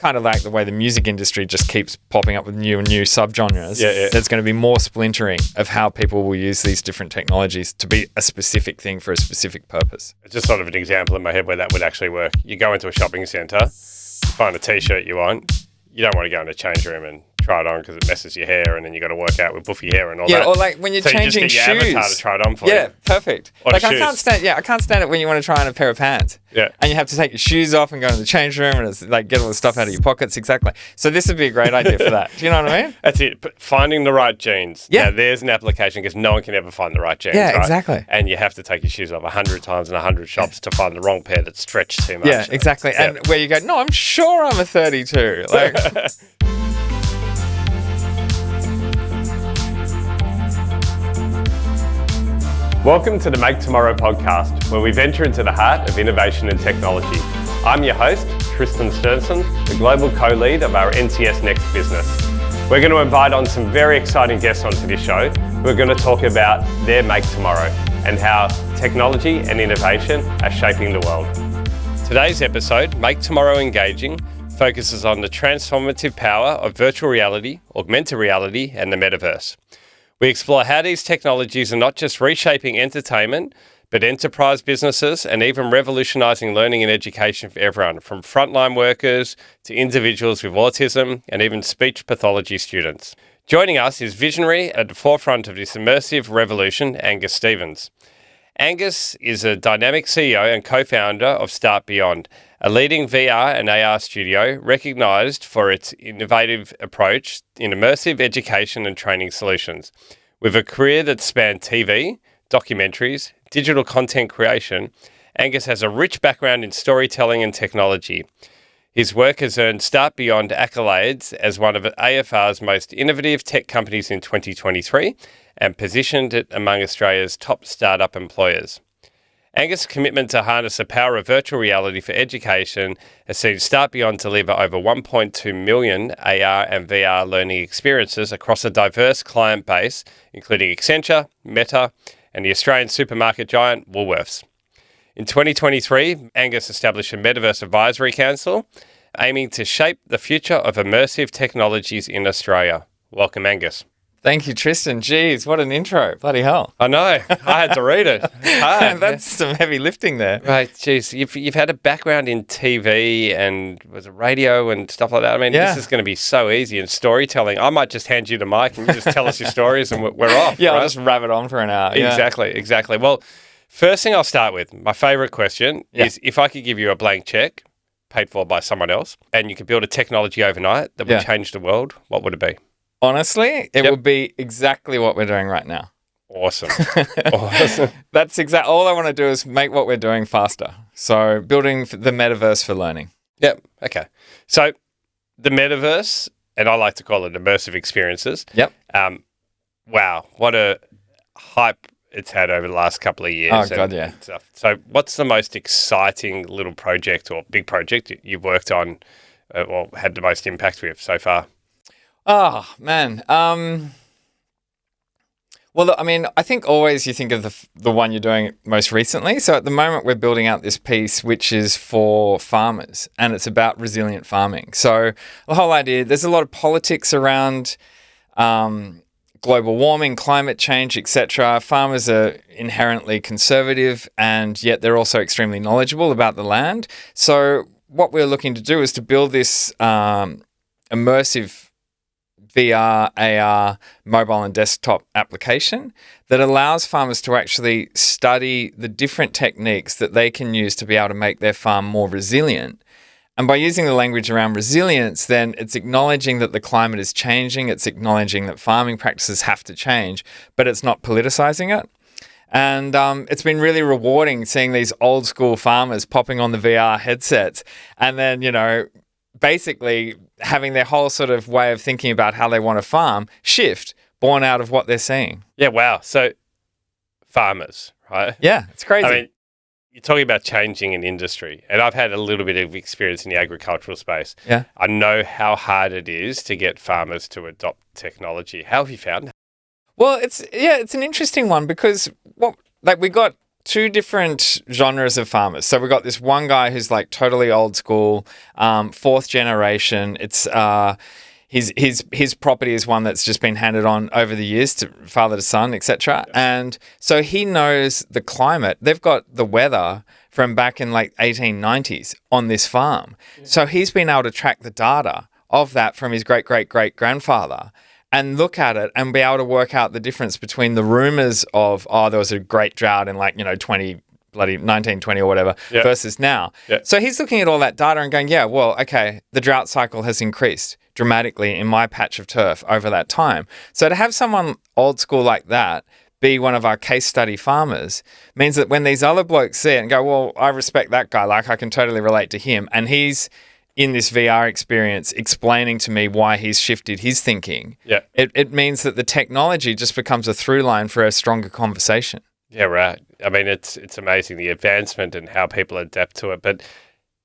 kind of like the way the music industry just keeps popping up with new and new subgenres. There's going to be more splintering of how people will use these different technologies to be a specific thing for a specific purpose. It's just sort of an example in my head where that would actually work. You go into a shopping centre, find a T-shirt you want. You don't want to go in a change room and try it on because it messes your hair, and then you got to work out with buffy hair and all that. Yeah, or like when you're changing shoes. You just get your avatar to try it on for you. Yeah, perfect. Or like I can't stand it when you want to try on a pair of pants. Yeah. And you have to take your shoes off and go to the change room and it's like get all the stuff out of your pockets. Exactly. So this would be a great idea for that. Do you know what I mean? That's it. But finding the right jeans. Yeah. Now, there's an application because no one can ever find the right jeans. Yeah, right? exactly. And you have to take your shoes off 100 times in 100 shops to find the wrong pair that's stretched too much. Yeah, exactly. Yeah. And where you go, no, I'm sure I'm a 32. Like. Welcome to the Make Tomorrow podcast, where we venture into the heart of innovation and technology. I'm your host, Tristan Sternson, the global co-lead of our NCS Next business. We're going to invite on some very exciting guests onto this show. We're going to talk about their Make Tomorrow and how technology and innovation are shaping the world. Today's episode, Make Tomorrow Engaging, focuses on the transformative power of virtual reality, augmented reality, and the metaverse. We explore how these technologies are not just reshaping entertainment, but enterprise businesses and even revolutionising learning and education for everyone, from frontline workers to individuals with autism and even speech pathology students. Joining us is visionary at the forefront of this immersive revolution, Angus Stevens. Angus is a dynamic CEO and co-founder of Start Beyond, a leading VR and AR studio recognised for its innovative approach in immersive education and training solutions. With a career that spanned TV, documentaries, digital content creation, Angus has a rich background in storytelling and technology. His work has earned Start Beyond accolades as one of AFR's most innovative tech companies in 2023 and positioned it among Australia's top startup employers. Angus' commitment to harness the power of virtual reality for education has seen Start Beyond deliver over 1.2 million AR and VR learning experiences across a diverse client base, including Accenture, Meta, and the Australian supermarket giant Woolworths. In 2023, Angus established a Metaverse Advisory Council, aiming to shape the future of immersive technologies in Australia. Welcome, Angus. Thank you, Tristan. Jeez, what an intro. Bloody hell. I know. I had to read it. That's some heavy lifting there. Right. Geez, you've had a background in TV and was it radio and stuff like that. I mean, This is going to be so easy. And storytelling, I might just hand you the mic and you just tell us your stories and we're off. Yeah, right? I'll just rabbit on for an hour. Exactly. Well, first thing I'll start with, my favourite question is if I could give you a blank check paid for by someone else and you could build a technology overnight that would change the world, what would it be? Honestly, it would be exactly what we're doing right now. Awesome. Awesome. That's exactly all I want to do is make what we're doing faster. So building the metaverse for learning. Yep. Okay. So the metaverse, and I like to call it immersive experiences. Yep. Wow. What a hype it's had over the last couple of years. Oh, God, yeah. Stuff. So what's the most exciting little project or big project you've worked on or had the most impact with so far? Oh, man. Well, I mean, I think always you think of the one you're doing most recently. So at the moment, we're building out this piece, which is for farmers, and it's about resilient farming. So the whole idea, there's a lot of politics around global warming, climate change, etc. Farmers are inherently conservative, and yet they're also extremely knowledgeable about the land. So what we're looking to do is to build this immersive VR, AR, mobile and desktop application that allows farmers to actually study the different techniques that they can use to be able to make their farm more resilient. And by using the language around resilience, then it's acknowledging that the climate is changing, it's acknowledging that farming practices have to change, but it's not politicizing it. And it's been really rewarding seeing these old school farmers popping on the VR headsets and then, basically having their whole sort of way of thinking about how they want to farm shift, born out of what they're seeing. Yeah, wow. So farmers, right? Yeah, it's crazy. I mean, you're talking about changing an industry, and I've had a little bit of experience in the agricultural space. Yeah. I know how hard it is to get farmers to adopt technology. How have you found that? Well, it's an interesting one because we got two different genres of farmers. So we've got this one guy who's like totally old school, fourth generation. It's his property is one that's just been handed on over the years to father to son, etc. And so he knows the climate. They've got the weather from back in like 1890s on this farm. So he's been able to track the data of that from his great-great-great-grandfather and look at it and be able to work out the difference between the rumors of, there was a great drought in 1920 or whatever versus now. So he's looking at all that data and going, the drought cycle has increased dramatically in my patch of turf over that time. So to have someone old school like that be one of our case study farmers means that when these other blokes see it and go, well, I respect that guy, like I can totally relate to him, and he's in this VR experience explaining to me why he's shifted his thinking, it means that the technology just becomes a through line for a stronger conversation. Yeah, right. I mean, it's amazing, the advancement and how people adapt to it. But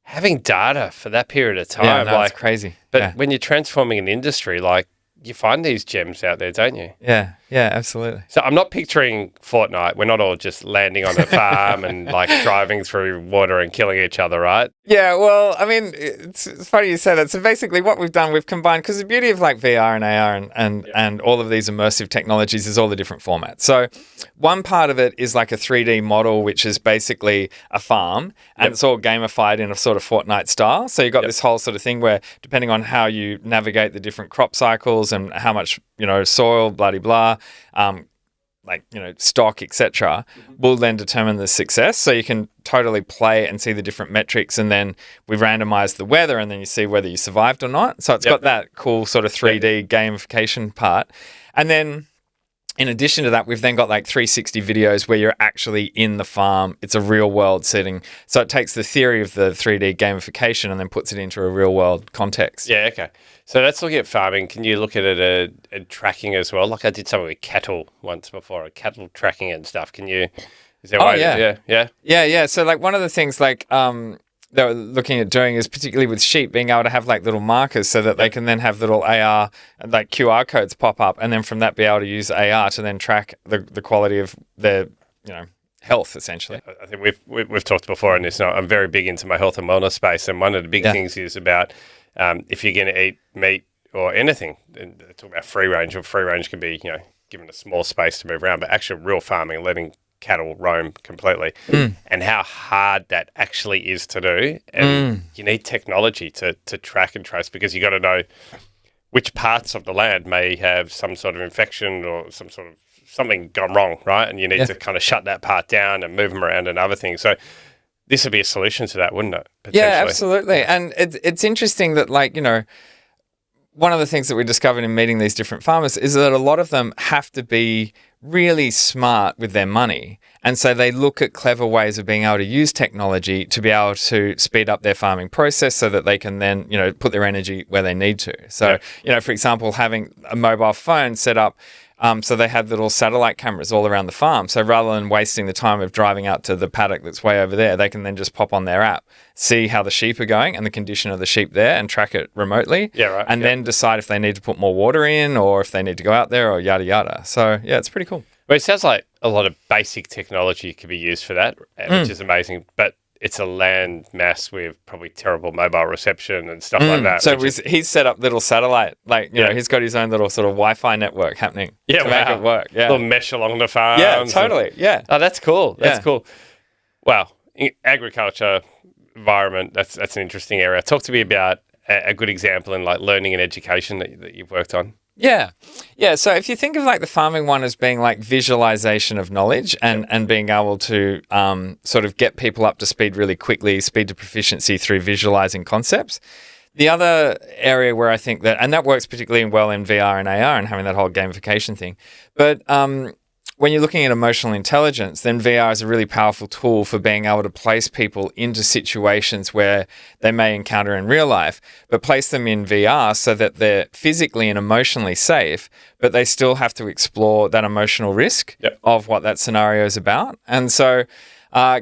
having data for that period of time, it's crazy. But when you're transforming an industry, like, you find these gems out there, don't you? Yeah, absolutely. So I'm not picturing Fortnite. We're not all just landing on a farm and like driving through water and killing each other, right? Yeah, well, I mean, it's funny you say that. So basically what we've done, we've combined, because the beauty of like VR and AR and all of these immersive technologies is all the different formats. So one part of it is like a 3D model, which is basically a farm, and it's all gamified in a sort of Fortnite style. So you've got this whole sort of thing where depending on how you navigate the different crop cycles and how much, soil, blah-de-blah, stock, etc., will then determine the success. So you can totally play and see the different metrics, and then we randomize the weather, and then you see whether you survived or not. So it's got that cool sort of 3D gamification part. And then in addition to that, we've then got like 360 videos where you're actually in the farm. It's a real world setting. So it takes the theory of the 3D gamification and then puts it into a real world context. Yeah, okay. So let's look at farming. Can you look at it at tracking as well? Like I did something with cattle once before, cattle tracking and stuff. Can you, is there a way? Yeah. So like one of the things like they're looking at doing is particularly with sheep, being able to have like little markers so that they can then have little AR, like QR codes pop up, and then from that be able to use AR to then track the quality of their, health, essentially. I think we've talked before on this. I'm very big into my health and wellness space, and one of the big things is about if you're going to eat meat or anything, and they talk about free range, or free range can be, given a small space to move around, but actual real farming, letting cattle roam completely, and how hard that actually is to do. And you need technology to track and trace, because you got to know which parts of the land may have some sort of infection or some sort of something gone wrong, right? And you need to kind of shut that part down and move them around and other things. So this would be a solution to that, wouldn't it? Yeah, absolutely. And it's interesting that, like, one of the things that we discovered in meeting these different farmers is that a lot of them have to be really smart with their money. And so they look at clever ways of being able to use technology to be able to speed up their farming process so that they can then, put their energy where they need to. So, for example, having a mobile phone set up so they had little satellite cameras all around the farm. So rather than wasting the time of driving out to the paddock that's way over there, they can then just pop on their app, see how the sheep are going and the condition of the sheep there, and track it remotely. Yeah, right. And then decide if they need to put more water in or if they need to go out there or yada, yada. So, yeah, it's pretty cool. Well, it sounds like a lot of basic technology could be used for that, which is amazing. But it's a land mass with probably terrible mobile reception and stuff like that. So he's set up little satellite, he's got his own little sort of Wi-Fi network happening to make it work. Yeah, little mesh along the farm. Yeah, totally. Oh, that's cool. That's cool. Wow, agriculture, environment. That's an interesting area. Talk to me about a good example in like learning and education that you've worked on. Yeah. So if you think of like the farming one as being like visualization of knowledge and being able to sort of get people up to speed really quickly, speed to proficiency through visualizing concepts. The other area where I think that, and that works particularly well in VR and AR and having that whole gamification thing. But when you're looking at emotional intelligence, then VR is a really powerful tool for being able to place people into situations where they may encounter in real life, but place them in VR so that they're physically and emotionally safe, but they still have to explore that emotional risk of what that scenario is about. And so,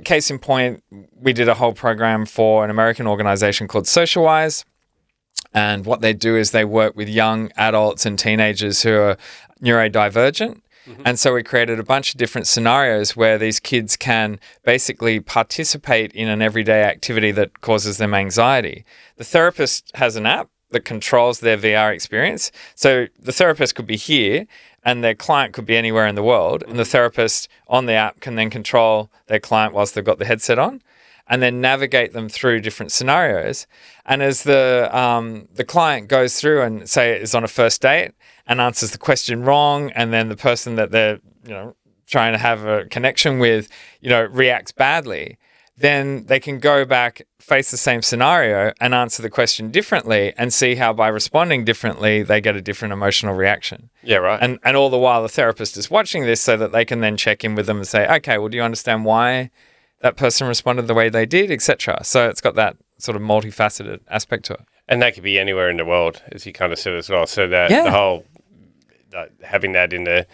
case in point, we did a whole program for an American organization called Socialwise. And what they do is they work with young adults and teenagers who are neurodivergent. And so we created a bunch of different scenarios where these kids can basically participate in an everyday activity that causes them anxiety. The therapist has an app that controls their VR experience. So the therapist could be here and their client could be anywhere in the world. And the therapist on the app can then control their client whilst they've got the headset on and then navigate them through different scenarios. And as the client goes through and say is on a first date and answers the question wrong, and then the person that they're, trying to have a connection with, reacts badly, then they can go back, face the same scenario and answer the question differently and see how by responding differently, they get a different emotional reaction. Yeah, right. And all the while the therapist is watching this so that they can then check in with them and say, okay, well, do you understand why that person responded the way they did, etc. So it's got that sort of multifaceted aspect to it. And that could be anywhere in the world, as you kind of said as well. So that the whole having that in the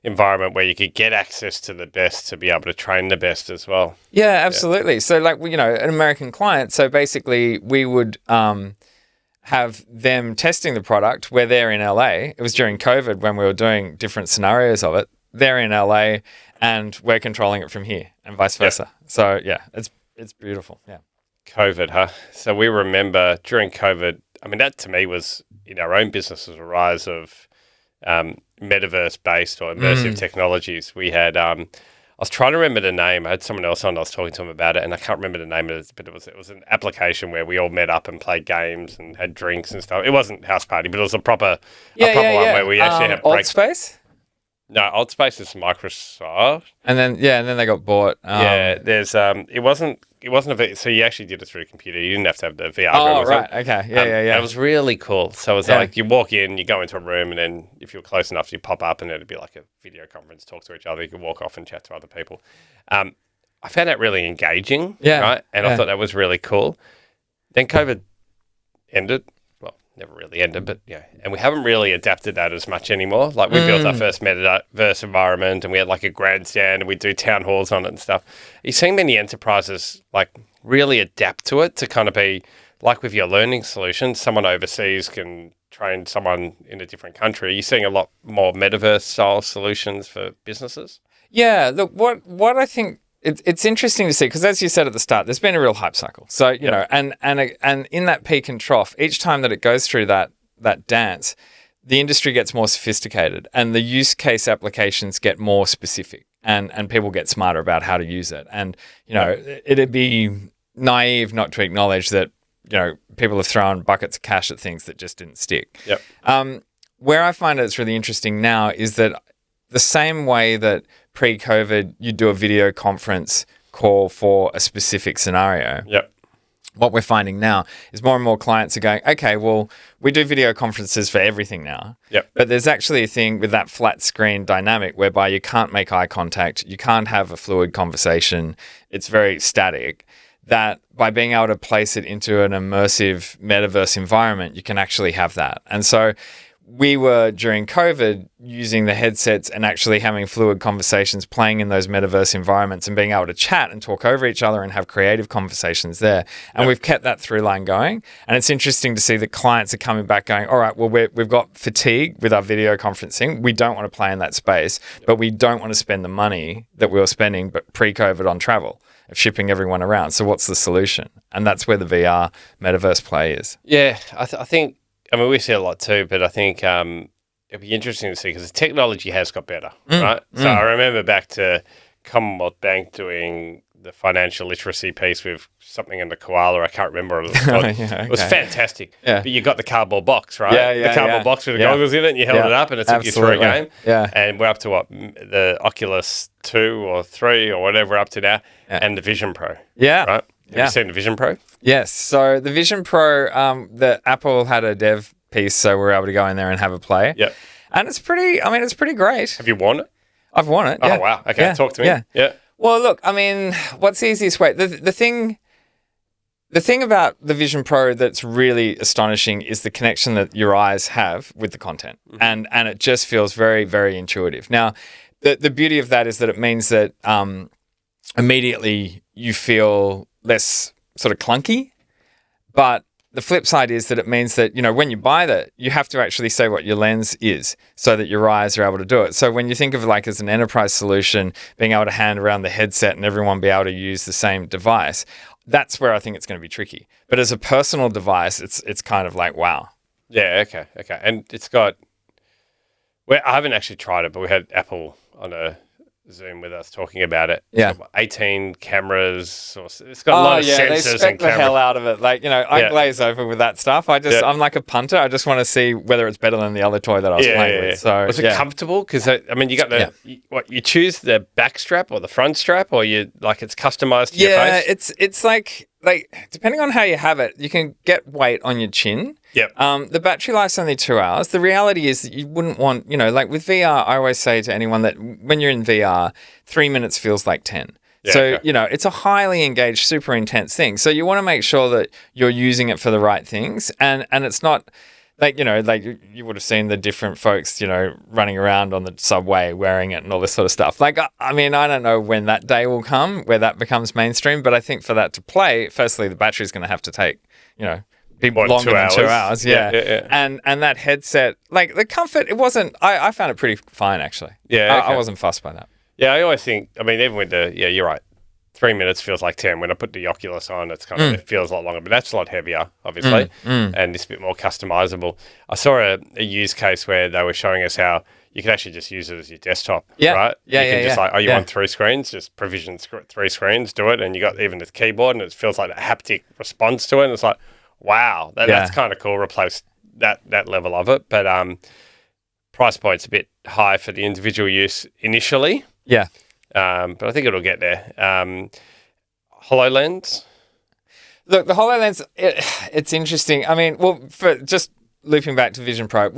environment where you could get access to the best to be able to train the best as well. Yeah, absolutely. Yeah. So like, an American client, so basically we would have them testing the product where they're in LA. It was during COVID when we were doing different scenarios of it. They're in LA and we're controlling it from here and vice versa. Yeah. So yeah, it's beautiful. Yeah. COVID, huh? So we remember during COVID, I mean, that to me was in our own business was a rise of metaverse-based or immersive technologies. We had, I was trying to remember the name. I had someone else on, I was talking to them about it, and I can't remember the name of it, but it was an application where we all met up and played games and had drinks and stuff. It wasn't House Party, but it was a proper one where we actually had Old Space? No, Old Space is Microsoft. And then they got bought. There's it wasn't so you actually did it through a computer. You didn't have to have the VR. Oh, right. Okay. Yeah. It was really cool. So it was like you walk in, you go into a room, and then if you're close enough, you pop up and it'd be like a video conference, talk to each other. You could walk off and chat to other people. I found that really engaging. Yeah. Right. And I thought that was really cool. Then COVID ended. Never really ended, but and we haven't really adapted that as much anymore. Like we built our first metaverse environment and we had like a grandstand and we do town halls on it and stuff. You're seeing many enterprises like really adapt to it to kind of be like with your learning solutions, someone overseas can train someone in a different country. You're seeing a lot more metaverse style solutions for businesses. Yeah, look, what I think it's interesting to see, because as you said at the start, there's been a real hype cycle. So, and in that peak and trough, each time that it goes through that dance, the industry gets more sophisticated and the use case applications get more specific and people get smarter about how to use it. And, it'd be naive not to acknowledge that, people have thrown buckets of cash at things that just didn't stick. Yep. Where I find it's really interesting now is that the same way that pre-COVID, you do a video conference call for a specific scenario. Yep. What we're finding now is more and more clients are going, okay, well, we do video conferences for everything now. Yep. But there's actually a thing with that flat screen dynamic whereby you can't make eye contact, you can't have a fluid conversation. It's very static. That by being able to place it into an immersive metaverse environment, you can actually have that. And so we were, during COVID, using the headsets and actually having fluid conversations, playing in those metaverse environments and being able to chat and talk over each other and have creative conversations there. And we've kept that through line going. And it's interesting to see that clients are coming back going, all right, well, we've got fatigue with our video conferencing. We don't want to play in that space, but we don't want to spend the money that we were spending but pre-COVID on travel of shipping everyone around. So what's the solution? And that's where the VR metaverse play is. Yeah, I think, we see a lot too, but I think it'd be interesting to see because the technology has got better, right? So I remember back to Commonwealth Bank doing the financial literacy piece with something in the koala. I can't remember what it was called. It was fantastic. Yeah. But you got the cardboard box, right? The cardboard box with the goggles in it, and you held it up and it took you through a game. Yeah. And we're up to the Oculus 2 or 3 or whatever we're up to now, and the Vision Pro. Yeah. Right? Have you seen the Vision Pro? Yes. So the Vision Pro, the Apple had a dev piece, so we were able to go in there and have a play. Yep. And it's pretty great. Have you worn it? I've worn it. Oh, wow. Okay. Talk to me. Yeah. Well, look, what's the easiest way? The thing about the Vision Pro that's really astonishing is the connection that your eyes have with the content. And it just feels very, very intuitive. Now, the beauty of that is that it means that immediately you feel less sort of clunky, but the flip side is that it means that, when you buy that, you have to actually say what your lens is so that your eyes are able to do it. So when you think of like as an enterprise solution, being able to hand around the headset and everyone be able to use the same device, that's where I think it's going to be tricky. But as a personal device, it's kind of like, wow. Yeah, okay. And it's got... Well, I haven't actually tried it, but we had Apple on a Zoom with us talking about it. Yeah. It's got 18 cameras. It's got a lot of sensors they spec and the hell cameras. out of it. Like, I glaze over with that stuff. I'm like a punter. I just want to see whether it's better than the other toy that I was playing with. So, was it comfortable? Because, you got you choose the back strap or the front strap, or it's customized to your face? Yeah, it's like depending on how you have it, you can get weight on your chin. Yep. The battery life's only 2 hours. The reality is that you wouldn't want, like with VR, I always say to anyone that when you're in VR, 3 minutes feels like 10. Yeah, So, okay. It's a highly engaged, super intense thing. So you want to make sure that you're using it for the right things. And it's not like you would have seen the different folks, running around on the subway wearing it and all this sort of stuff. Like, I don't know when that day will come where that becomes mainstream, but I think for that to play, firstly, the battery's going to have to take, be longer than 2 hours. Yeah. And that headset, like the comfort, it wasn't, I found it pretty fine actually. Yeah. Okay. I wasn't fussed by that. Yeah, I always think, even with you're right. 3 minutes feels like 10. When I put the Oculus on, it's kind of, it feels a lot longer, but that's a lot heavier, obviously, and it's a bit more customizable. I saw a use case where they were showing us how you can actually just use it as your desktop, right? Yeah, you can just yeah. want 3 screens, just provision 3 screens, do it, and you got even the keyboard, and it feels like a haptic response to it, and it's like, wow, that's kind of cool, replace that level of it, but price point's a bit high for the individual use initially. Yeah. But I think it'll get there. HoloLens? Look, the HoloLens, it's interesting. For just looping back to Vision Pro,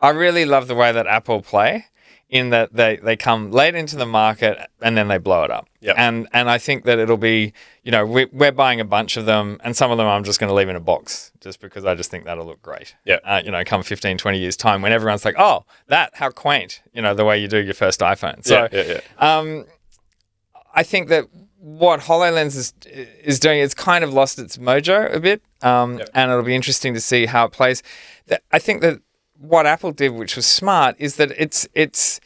I really love the way that Apple play in that they come late into the market and then they blow it up. Yep. And I think that it'll be, we're buying a bunch of them and some of them I'm just going to leave in a box just because I just think that'll look great. Yeah. Come 15, 20 years time when everyone's like, oh, how quaint, the way you do your first iPhone. So I think that what HoloLens is doing, it's kind of lost its mojo a bit, and it'll be interesting to see how it plays. I think that what Apple did, which was smart, is that it's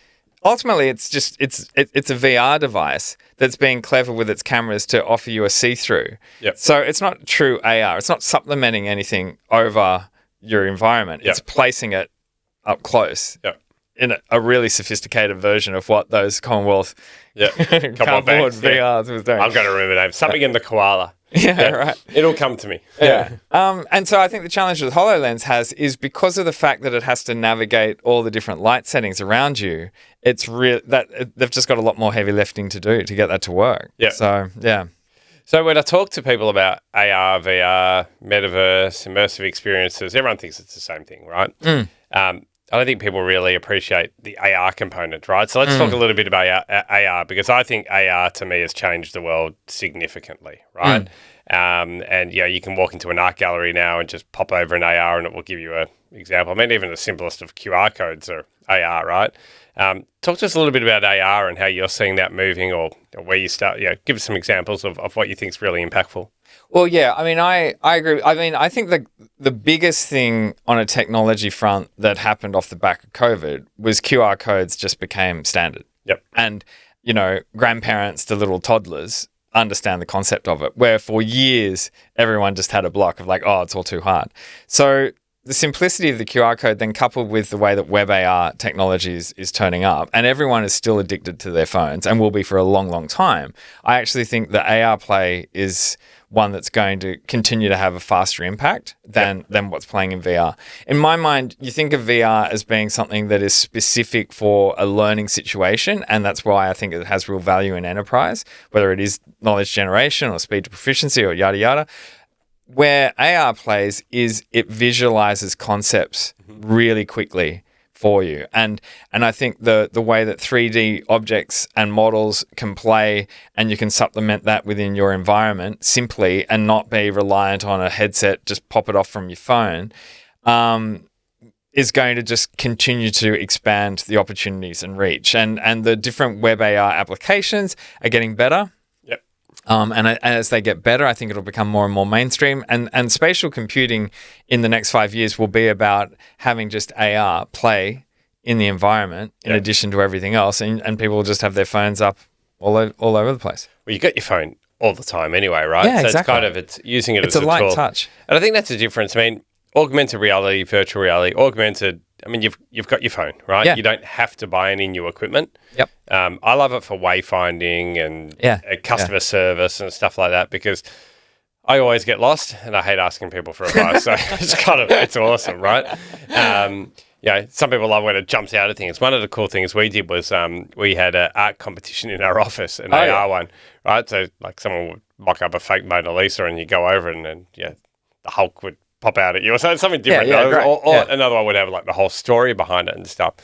ultimately it's a VR device that's being clever with its cameras to offer you a see-through. Yep. So it's not true AR. It's not supplementing anything over your environment. Yep. It's placing it up close. Yep. In a really sophisticated version of what those Commonwealth cardboard VRs was doing. I've got to remember the name. Something in the koala. Right. It'll come to me. Yeah. And so I think the challenge that HoloLens is because of the fact that it has to navigate all the different light settings around you, it's they've just got a lot more heavy lifting to do to get that to work. Yeah. So, yeah. So when I talk to people about AR, VR, metaverse, immersive experiences, everyone thinks it's the same thing, right? I don't think people really appreciate the AR component, right? So let's talk a little bit about AR because I think AR to me has changed the world significantly, right? And you can walk into an art gallery now and just pop over an AR and it will give you an example. Even the simplest of QR codes are AR, right? Talk to us a little bit about AR and how you're seeing that moving or where you start. Give us some examples of what you think is really impactful. Well, yeah, I agree. I think the biggest thing on a technology front that happened off the back of COVID was QR codes just became standard. Yep. And, grandparents to little toddlers understand the concept of it, where for years everyone just had a block of like, oh, it's all too hard. So the simplicity of the QR code then coupled with the way that web AR technology is turning up and everyone is still addicted to their phones and will be for a long, long time. I actually think the AR play is one that's going to continue to have a faster impact than what's playing in VR. In my mind, you think of VR as being something that is specific for a learning situation, and that's why I think it has real value in enterprise, whether it is knowledge generation or speed to proficiency or yada, yada. Where AR plays is it visualizes concepts really quickly for you. And I think the way that 3D objects and models can play and you can supplement that within your environment simply and not be reliant on a headset, just pop it off from your phone, is going to just continue to expand the opportunities and reach. And the different web AR applications are getting better. Yep. As they get better, I think it'll become more and more mainstream. And spatial computing in the next 5 years will be about having just AR play in the environment in addition to everything else. And people will just have their phones up all over the place. Well, you got your phone all the time anyway, right? Yeah, so exactly. it's using it It's as a a light tool. touch. And I think that's the difference. I mean, augmented reality, virtual reality, you've got your phone, right? Yeah. You don't have to buy any new equipment. Yep. I love it for wayfinding and customer service and stuff like that because I always get lost and I hate asking people for advice. So it's awesome, right? Some people love when it jumps out of things. One of the cool things we did was we had an art competition in our office, an AR one, right? So like someone would mock up a fake Mona Lisa and you go over and then the Hulk would pop out at you or something different. Or another one would have like the whole story behind it and stuff.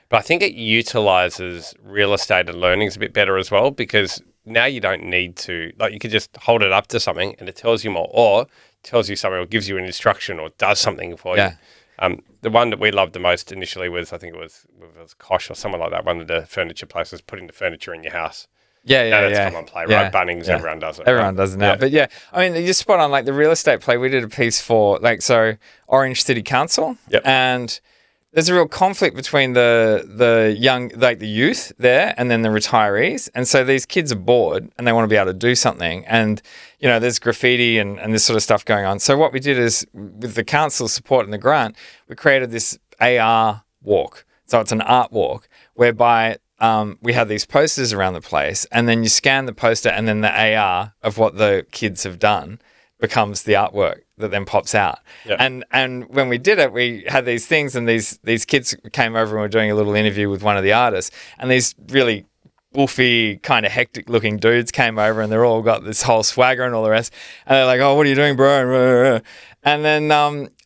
But I think it utilizes real estate and learnings a bit better as well because now you don't need to, like you could just hold it up to something and it tells you more or tells you something or gives you an instruction or does something for you. The one that we loved the most initially was, I think it was Kosh or someone like that, one of the furniture places, putting the furniture in your house. That's common play, right? Bunnings, everyone does it. Everyone does it now. But I mean, you're spot on. Like the real estate play, we did a piece for Orange City Council. And there's a real conflict between the young, like the youth there and then the retirees. And so these kids are bored and they want to be able to do something. And, there's graffiti and this sort of stuff going on. So what we did is with the council's support and the grant, we created this AR walk. So it's an art walk whereby we have these posters around the place and then you scan the poster and then the AR of what the kids have done becomes the artwork that then pops out. And when we did it, we had these things and these kids came over and were doing a little interview with one of the artists and these really boofy, kind of hectic looking dudes came over and they're all got this whole swagger and all the rest. And they're like, oh, what are you doing, bro? And then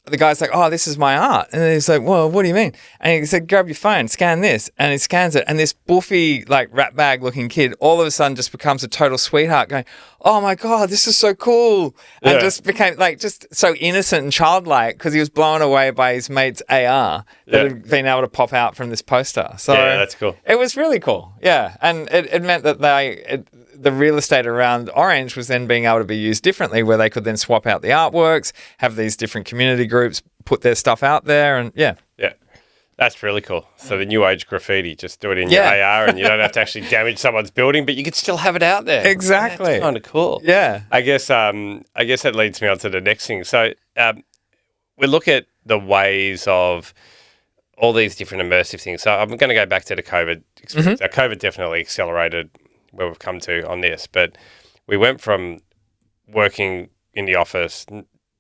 the guy's like, oh, this is my art. And then he's like, well, what do you mean? And he said, grab your phone, scan this. And he scans it. And this boofy, like rat bag looking kid all of a sudden just becomes a total sweetheart going, oh my God, this is so cool. And just became just so innocent and childlike because he was blown away by his mate's AR that had been able to pop out from this poster. So that's cool. It was really cool. Yeah. And it meant that the real estate around Orange was then being able to be used differently where they could then swap out the artworks, have these different community groups, put their stuff out there and That's really cool. So the new age graffiti, just do it in your AR and you don't have to actually damage someone's building, but you could still have it out there. Exactly. That's kind of cool. Yeah. I guess that leads me on to the next thing. So we look at the ways of all these different immersive things. So I'm going to go back to the COVID experience. Mm-hmm. COVID definitely accelerated where we've come to on this, but we went from working in the office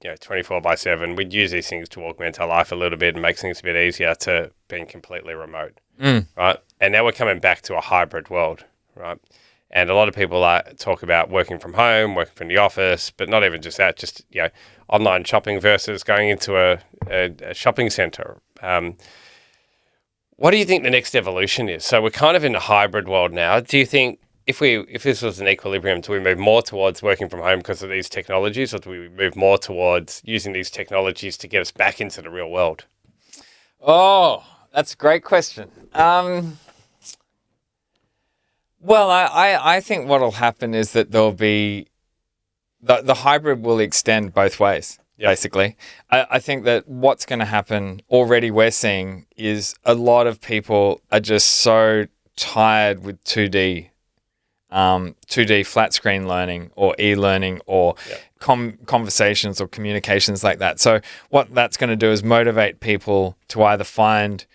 24/7. We'd use these things to augment our life a little bit and make things a bit easier to being completely remote, right? And now we're coming back to a hybrid world, right? And a lot of people talk about working from home, working from the office, but not even just that, just online shopping versus going into a shopping center. What do you think the next evolution is? So we're kind of in a hybrid world now. Do you think if this was an equilibrium, do we move more towards working from home because of these technologies, or do we move more towards using these technologies to get us back into the real world? Oh, that's a great question. Well, I think what will happen is that there'll be the hybrid will extend both ways. Basically, I think that what's going to happen already we're seeing is a lot of people are just so tired with 2D flat screen learning or e-learning or conversations or communications like that. So what that's going to do is motivate people to either find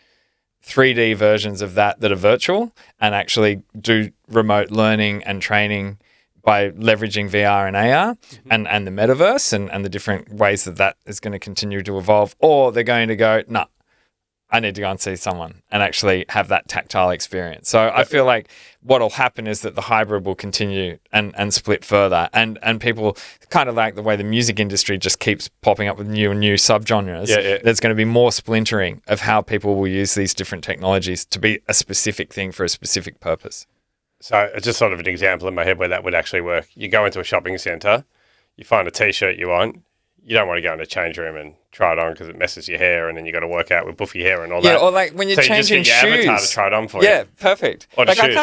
3D versions of that are virtual and actually do remote learning and training by leveraging VR and AR and the metaverse and the different ways that is going to continue to evolve. Or they're going to go, no, I need to go and see someone and actually have that tactile experience. So I feel like what will happen is that the hybrid will continue and split further. And people kind of like the way the music industry just keeps popping up with new and new subgenres. There's going to be more splintering of how people will use these different technologies to be a specific thing for a specific purpose. So it's just sort of an example in my head where that would actually work. You go into a shopping centre, you find a T-shirt you want, you don't want to go in a change room and try it on because it messes your hair, and then you got to work out with buffy hair and all Yeah, that. or like when you're so changing you just get your shoes. avatar to try it on for you. Yeah, perfect. Or the Like I shoes.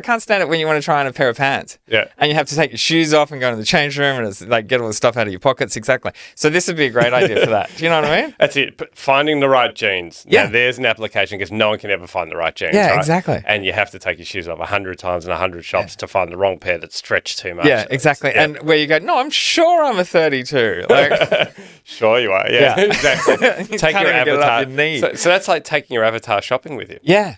can't stand it when you want to try on a pair of pants. Yeah. And you have to take your shoes off and go to the change room and it's like get all the stuff out of your pockets. Exactly. So this would be a great idea for that. Do you know what I mean? That's it. But finding the right jeans. Yeah. Now, there's an application because no one can ever find the right jeans. Yeah, right? exactly. And you have to take your shoes off 100 times in 100 shops to find the wrong pair that's stretched too much. Yeah, exactly. Yeah. And where you go, no, I'm sure I'm a 32. Like, Sure you are. Yeah, exactly. You Take can't your even get it up avatar. your knee. So that's like taking your avatar shopping with you. yeah,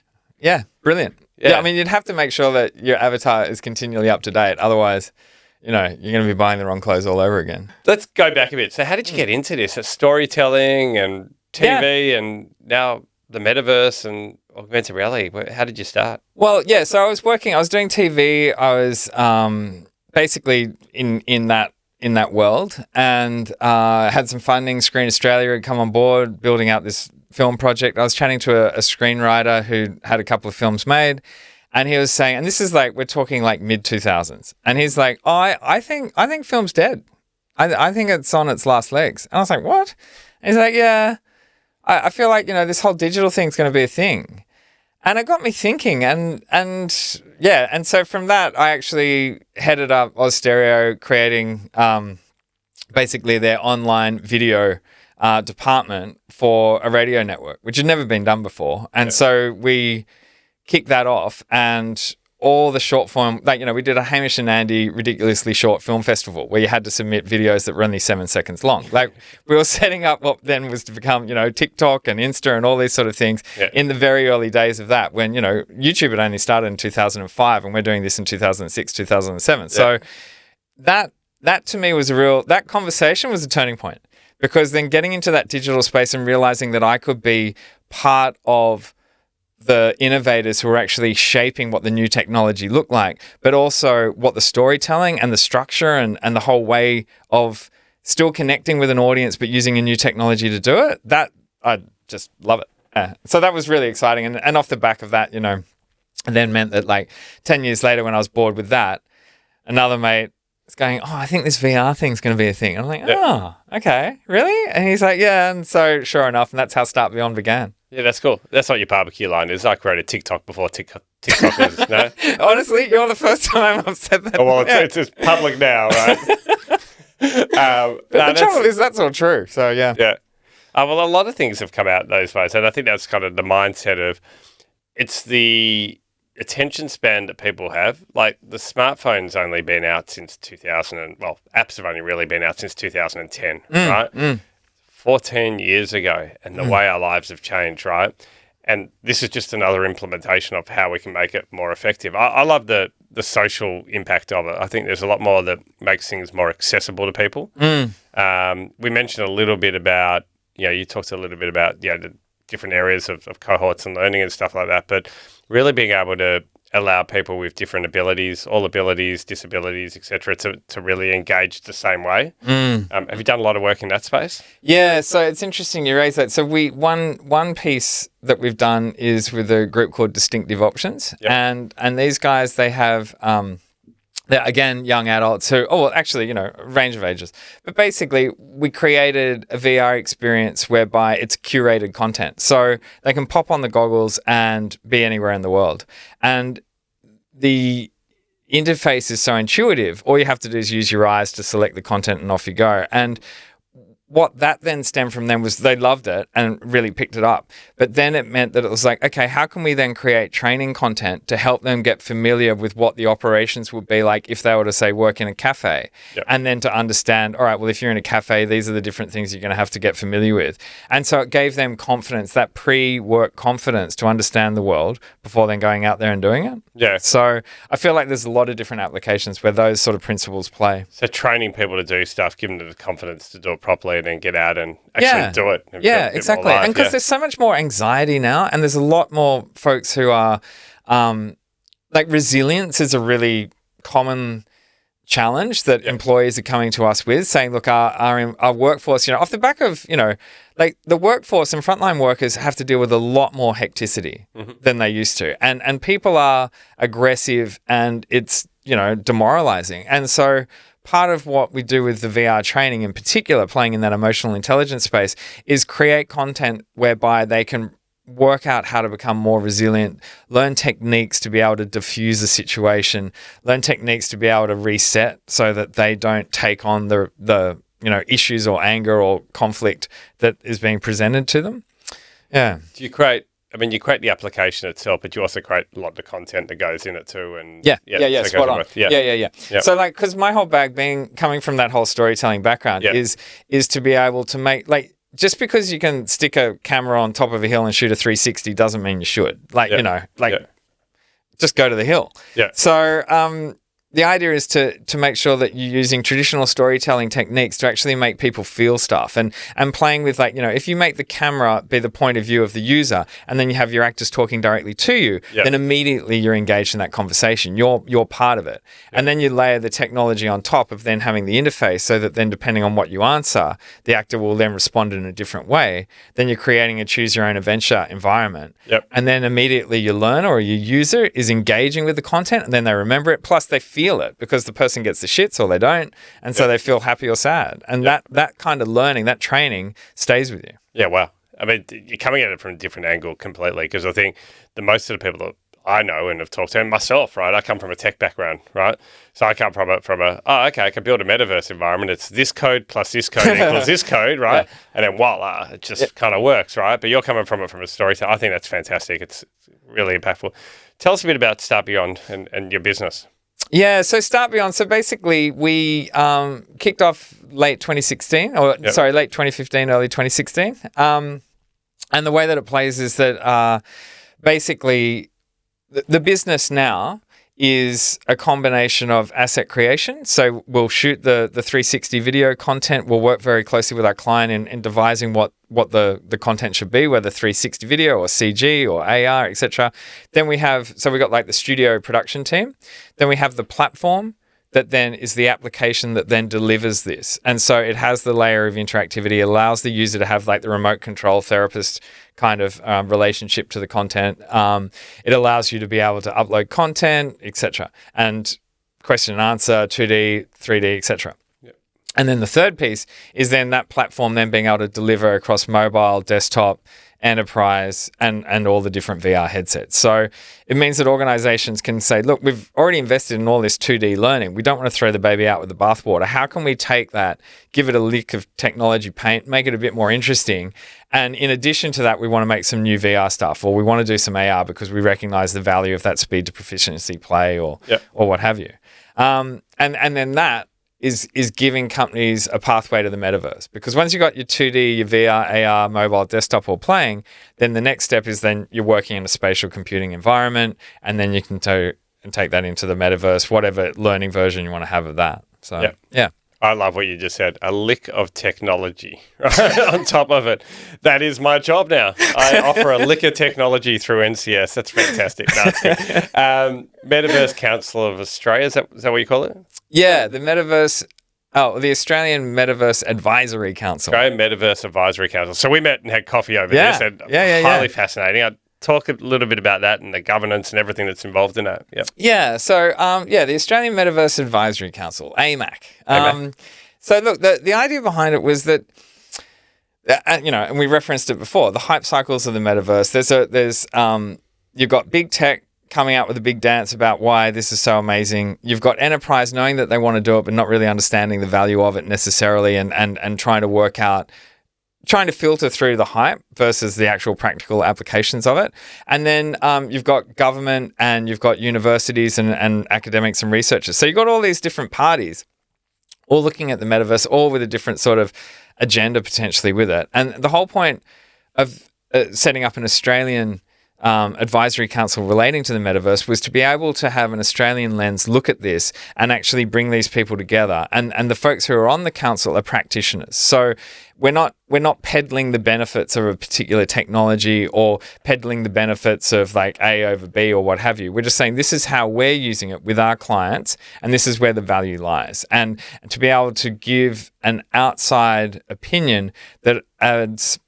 brilliant. Yeah. Yeah, I mean, you'd have to make sure that your avatar is continually up to date. Otherwise, you're going to be buying the wrong clothes all over again. Let's go back a bit. So how did you get into this? It's storytelling and TV and now the metaverse and augmented reality. How did you start? Well, yeah, so I was doing TV. I was basically in that world and had some funding. Screen Australia had come on board, building out this film project. I was chatting to a screenwriter who had a couple of films made, and he was saying, and this is like, we're talking like mid-2000s, and he's like, oh, I think film's dead. I think it's on its last legs. And I was like, what? And he's like, yeah, I feel like, this whole digital thing's going to be a thing. And it got me thinking, and so from that, I actually headed up Oz Stereo, creating basically their online video department for a radio network, which had never been done before. And so we kicked that off, and all the short form, we did a Hamish and Andy ridiculously short film festival where you had to submit videos that were only 7 seconds long. Like we were setting up what then was to become, TikTok and Insta and all these sort of things in the very early days of that when, YouTube had only started in 2005 and we're doing this in 2006, 2007. Yeah. So that to me was that conversation was a turning point, because then getting into that digital space and realizing that I could be part of the innovators who are actually shaping what the new technology looked like, but also what the storytelling and the structure and the whole way of still connecting with an audience, but using a new technology to do it, that I just love it. So that was really exciting. And off the back of that, it then meant that like 10 years later when I was bored with that, another mate was going, oh, I think this VR thing's going to be a thing. And I'm like, oh, okay, really? And he's like, yeah. And so sure enough, and that's how Start Beyond began. Yeah, that's cool. That's what your barbecue line is. I created TikTok before TikTok was, no? Honestly, you're the first time I've said that. Oh, well, it's just public now, right? But the trouble is that's all true. So, yeah. Yeah. Well, a lot of things have come out those ways. And I think that's kind of the mindset of it's the attention span that people have. Like the smartphone's only been out since 2000. Apps have only really been out since 2010, right? 14 years ago, and the way our lives have changed, right? And this is just another implementation of how we can make it more effective. I love the social impact of it. I think there's a lot more that makes things more accessible to people. We mentioned a little bit about, you talked a little bit about, the different areas of cohorts and learning and stuff like that, but really being able to allow people with different abilities, all abilities, disabilities, etc., to really engage the same way. Have you done a lot of work in that space? Yeah, so it's interesting you raise that. So one piece that we've done is with a group called Distinctive Options, and these guys, they have they're again young adults who, a range of ages, but basically we created a VR experience whereby it's curated content, so they can pop on the goggles and be anywhere in the world, and the interface is so intuitive. All you have to do is use your eyes to select the content and off you go. And what that then stemmed from them was they loved it and really picked it up. But then it meant that it was like, okay, how can we then create training content to help them get familiar with what the operations would be like if they were to, say, work in a cafe? And then to understand, all right, well, if you're in a cafe, these are the different things you're going to have to get familiar with. And so it gave them confidence, that pre-work confidence to understand the world before then going out there and doing it. Yeah. So I feel like there's a lot of different applications where those sort of principles play. So training people to do stuff, giving them the confidence to do it properly and then get out and actually do it. Yeah, exactly. And because there's so much more anxiety now, and there's a lot more folks who are resilience is a really common challenge that employees are coming to us with, saying, look, our workforce, off the back of, the workforce and frontline workers have to deal with a lot more hecticity than they used to. And people are aggressive and it's, demoralizing. And so part of what we do with the VR training in particular, playing in that emotional intelligence space, is create content whereby they can work out how to become more resilient, learn techniques to be able to diffuse a situation, learn techniques to be able to reset so that they don't take on the issues or anger or conflict that is being presented to them. Yeah. Do you create the application itself, but you also create a lot of the content that goes in it too. And yeah, so spot on. Yeah. So like, because my whole bag coming from that whole storytelling background is to be able to make, like, just because you can stick a camera on top of a hill and shoot a 360 doesn't mean you should. Just go to the hill. Yeah. So the idea is to make sure that you're using traditional storytelling techniques to actually make people feel stuff, and playing with, like, if you make the camera be the point of view of the user and then you have your actors talking directly to you, then immediately you're engaged in that conversation. You're part of it. And then you layer the technology on top of then having the interface so that then, depending on what you answer, the actor will then respond in a different way. Then you're creating a choose your own adventure environment. And then immediately your learner or your user is engaging with the content, and then they remember it. Plus they feel it because the person gets the shits or they don't, and so they feel happy or sad. And that kind of learning, that training, stays with you. Yeah, wow. I mean, you're coming at it from a different angle completely, because I think the most of the people that I know and have talked to, and myself, right, I come from a tech background, right? So I come from I can build a metaverse environment. It's this code plus this code equals this code, right? Yeah. And then voila, it just kind of works, right? But you're coming from it from a storytelling. I think that's fantastic. It's really impactful. Tell us a bit about Start Beyond and your business. Yeah, so Start Beyond. So basically, we kicked off late 2016, late 2015, early 2016. And the way that it plays is that basically the business now is a combination of asset creation. So we'll shoot the 360 video content. We'll work very closely with our client in devising what the content should be, whether 360 video or CG or AR, etc. Then we've got like the studio production team. Then we have the platform that then is the application that then delivers this. And so it has the layer of interactivity. It allows the user to have like the remote control therapist kind of relationship to the content. It allows you to be able to upload content, etc. And question and answer, 2D, 3D, etc. And then the third piece is then that platform then being able to deliver across mobile, desktop, enterprise, and all the different VR headsets. So it means that organizations can say, look, we've already invested in all this 2D learning. We don't want to throw the baby out with the bathwater. How can we take that, give it a lick of technology paint, make it a bit more interesting? And in addition to that, we want to make some new VR stuff, or we want to do some AR because we recognize the value of that speed to proficiency play or what have you. And then that is giving companies a pathway to the metaverse. Because once you've got your 2D, your VR, AR, mobile, desktop all playing, then the next step is then you're working in a spatial computing environment, and then you can take that into the metaverse, whatever learning version you want to have of that. So, yeah. I love what you just said. A lick of technology right on top of it. That is my job now. I offer a lick of technology through NCS. That's fantastic. Metaverse Council of Australia. Is that what you call it? Yeah, the Australian Metaverse Advisory Council. Australian Metaverse Advisory Council. So we met and had coffee over this. And highly fascinating. I'd talk a little bit about that and the governance and everything that's involved in that. Yeah. So, the Australian Metaverse Advisory Council, AMAC. So look, the idea behind it was that, and we referenced it before, the hype cycles of the metaverse. You've got big tech coming out with a big dance about why this is so amazing. You've got enterprise knowing that they want to do it, but not really understanding the value of it necessarily, and trying to filter through the hype versus the actual practical applications of it. And then you've got government, and you've got universities and academics and researchers. So you've got all these different parties all looking at the metaverse, all with a different sort of agenda potentially with it. And the whole point of setting up an Australian advisory council relating to the metaverse was to be able to have an Australian lens look at this and actually bring these people together. And the folks who are on the council are practitioners. So we're not peddling the benefits of a particular technology or peddling the benefits of like A over B or what have you. We're just saying this is how we're using it with our clients, and this is where the value lies. And to be able to give an outside opinion that adds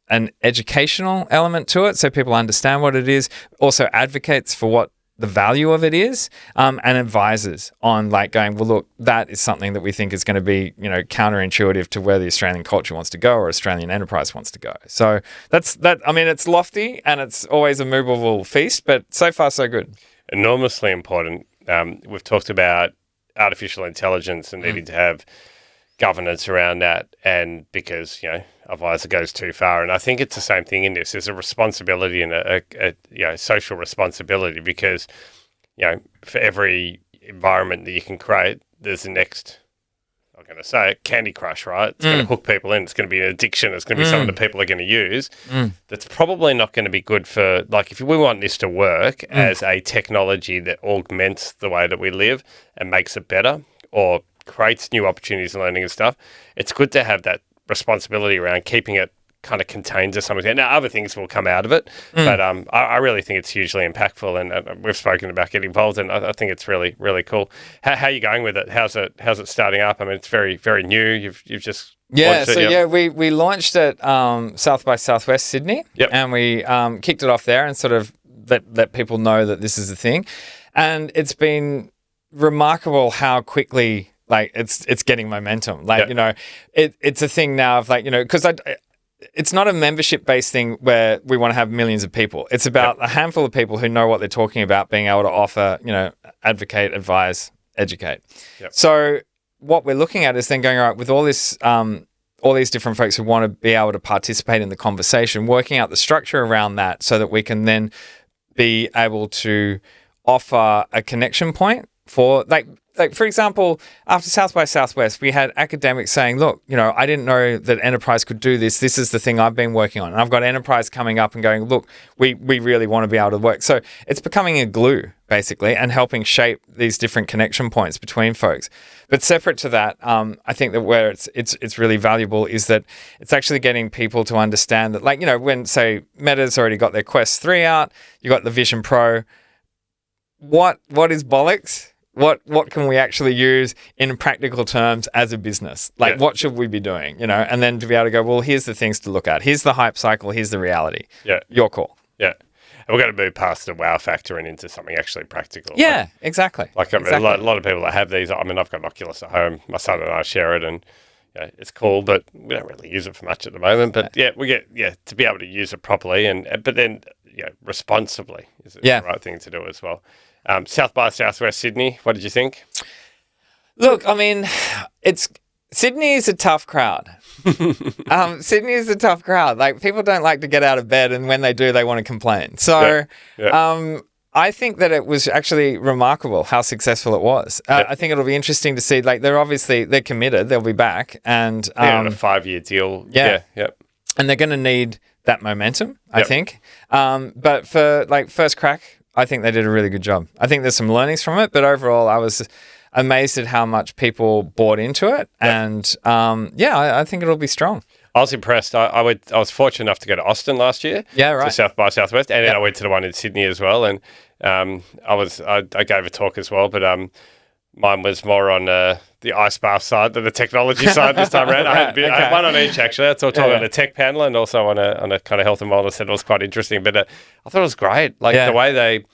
an educational element to it so people understand what it is, also advocates for what the value of it is, and advisors on like going, well, look, that is something that we think is going to be, counterintuitive to where the Australian culture wants to go or Australian enterprise wants to go. So that's that. I mean, it's lofty and it's always a movable feast, but so far so good. Enormously important. We've talked about artificial intelligence and needing to have governance around that, and because otherwise it goes too far. And I think it's the same thing in this. There's a responsibility and a social responsibility, because for every environment that you can create, there's the next, I'm going to say it, Candy Crush, right? It's going to hook people in. It's going to be an addiction. It's going to be something that people are going to use. That's probably not going to be good for, like, if we want this to work as a technology that augments the way that we live and makes it better, or creates new opportunities and learning and stuff, it's good to have that responsibility around keeping it kind of contained to some extent. Now, other things will come out of it, but I really think it's hugely impactful, and we've spoken about getting involved, and I think it's really, really cool. How are you going with it? How's it starting up? I mean, it's very, very new. You've just launched it, we launched at South by Southwest Sydney, and we kicked it off there and sort of let people know that this is a thing, and it's been remarkable how quickly it's getting momentum. It's a thing now of because it's not a membership-based thing where we want to have millions of people. It's about a handful of people who know what they're talking about, being able to offer, advocate, advise, educate. So what we're looking at is then going, all right, with all this, all these different folks who want to be able to participate in the conversation, working out the structure around that so that we can then be able to offer a connection point for for example, after South by Southwest, we had academics saying, look, I didn't know that enterprise could do this. This is the thing I've been working on. And I've got enterprise coming up and going, look, we really want to be able to work. So it's becoming a glue, basically, and helping shape these different connection points between folks. But separate to that, I think that where it's really valuable is that it's actually getting people to understand that, when, say, Meta's already got their Quest 3 out, you got the Vision Pro. What is bollocks? What can we actually use in practical terms as a business? What should we be doing? And then to be able to go, well, here's the things to look at. Here's the hype cycle. Here's the reality. Yeah. Your call. Yeah. And we've got to move past the wow factor and into something actually practical. Yeah, exactly. A lot of people that have these, I mean, I've got an Oculus at home. My son and I share it, and it's cool, but we don't really use it for much at the moment. But we get to be able to use it properly, but then responsibly is the right thing to do as well. South by Southwest Sydney, what did you think? Look, I mean, Sydney is a tough crowd. Sydney is a tough crowd. People don't like to get out of bed, and when they do, they want to complain. So I think that it was actually remarkable how successful it was. I think it'll be interesting to see, they're committed, they'll be back. And on a 5-year deal. Yeah. And they're going to need that momentum, I think. But for first crack, I think they did a really good job. I think there's some learnings from it, but overall I was amazed at how much people bought into it. And I think it'll be strong. I was impressed. I was fortunate enough to go to Austin last year. Yeah, right. To South by Southwest. And then I went to the one in Sydney as well. And I gave a talk as well, but mine was more on the ice bath side than the technology side this time around. I had one on each, actually. That's all talking about a tech panel and also on a kind of health and wellness that was quite interesting. But I thought it was great. The way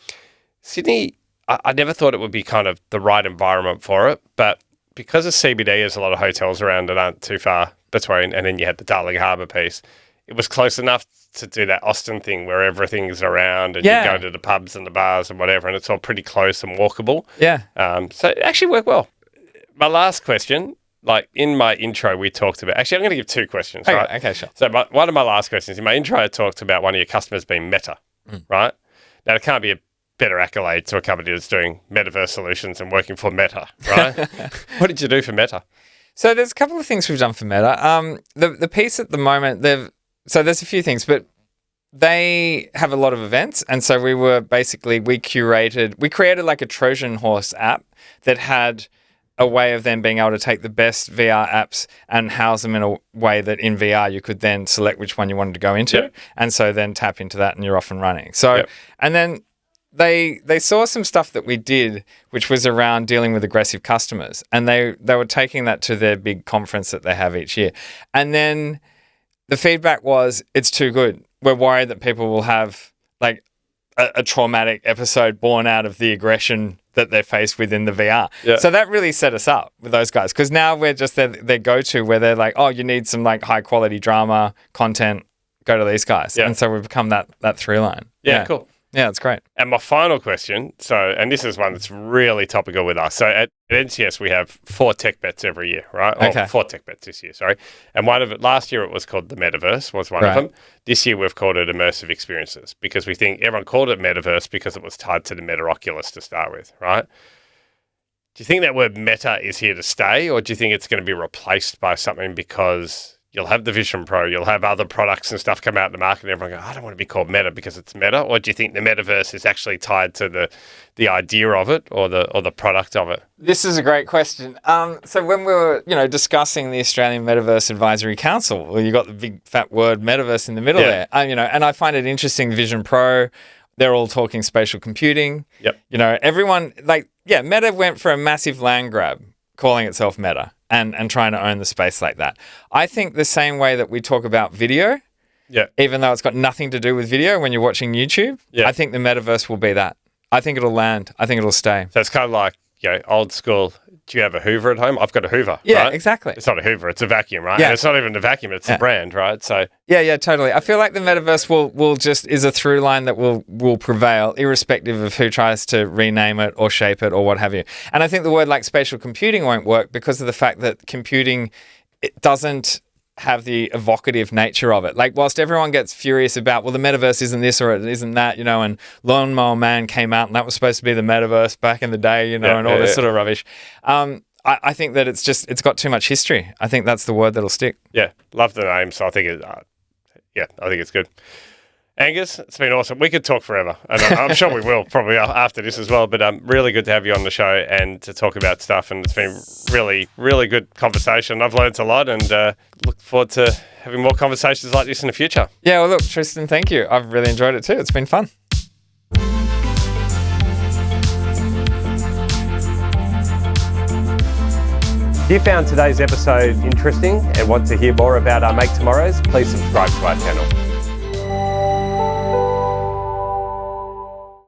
Sydney, I never thought it would be kind of the right environment for it. But because of CBD, there's a lot of hotels around that aren't too far between. And then you had the Darling Harbour piece. It was close enough to do that Austin thing where everything's around and you go to the pubs and the bars and whatever, and it's all pretty close and walkable. Yeah. So it actually worked well. My last question, in my intro, we talked about... Actually, I'm going to give 2 questions, right? Okay, sure. So one of my last questions, in my intro, I talked about one of your customers being Meta, right? Now, it can't be a better accolade to a company that's doing metaverse solutions and working for Meta, right? What did you do for Meta? So there's a couple of things we've done for Meta. The piece at the moment, there's a few things, but they have a lot of events. And so we created a Trojan horse app that had a way of then being able to take the best VR apps and house them in a way that in VR you could then select which one you wanted to go into. Yep. And so then tap into that and you're off and running. So, and then they saw some stuff that we did, which was around dealing with aggressive customers. And they were taking that to their big conference that they have each year. And then the feedback was, it's too good. We're worried that people will have a traumatic episode born out of the aggression that they're faced with in the VR. Yeah. So that really set us up with those guys, because now we're just their go-to, where they're like, oh, you need some like high quality drama content, go to these guys. Yeah. And so we've become that through line. Yeah, cool. Yeah, it's great. And my final question, and this is one that's really topical with us. So at NCS, we have 4 tech bets every year, right? Okay. 4 tech bets this year, sorry. And one of it, last year it was called the Metaverse, was one of them. This year we've called it immersive experiences, because we think everyone called it Metaverse because it was tied to the Meta Oculus to start with, right? Do you think that word meta is here to stay, or do you think it's going to be replaced by something because you'll have the Vision Pro, you'll have other products and stuff come out in the market and everyone go, I don't want to be called Meta because it's Meta? Or do you think the Metaverse is actually tied to the idea of it or the product of it? This is a great question. So when we were, discussing the Australian Metaverse Advisory Council, well, you got the big fat word metaverse in the middle there. And I find it interesting, Vision Pro, they're all talking spatial computing. Yep. Everyone, Meta went for a massive land grab, calling itself Meta. And trying to own the space like that. I think the same way that we talk about video, even though it's got nothing to do with video when you're watching YouTube, I think the metaverse will be that. I think it'll land. I think it'll stay. So it's kind of like, old school, do you have a Hoover at home? I've got a Hoover, Yeah, right? exactly. It's not a Hoover, it's a vacuum, right? Yeah. And it's not even a vacuum, it's a brand, right? So Yeah, totally. I feel like the metaverse will just is a through line that will prevail, irrespective of who tries to rename it or shape it or what have you. And I think the word like spatial computing won't work because of the fact that computing, it doesn't have the evocative nature of it. Like, whilst everyone gets furious about, well, the metaverse isn't this or it isn't that, and Lawnmower Man came out and that was supposed to be the metaverse back in the day, and all this sort of rubbish. I think that it's got too much history. I think that's the word that'll stick. Yeah, love the name. So I think I think it's good. Angus, it's been awesome. We could talk forever, and I'm sure we will probably after this as well. But really good to have you on the show and to talk about stuff. And it's been really, really good conversation. I've learned a lot, and look forward to having more conversations like this in the future. Yeah, well, look, Tristan, thank you. I've really enjoyed it too. It's been fun. If you found today's episode interesting and want to hear more about our Make Tomorrows, please subscribe to our channel.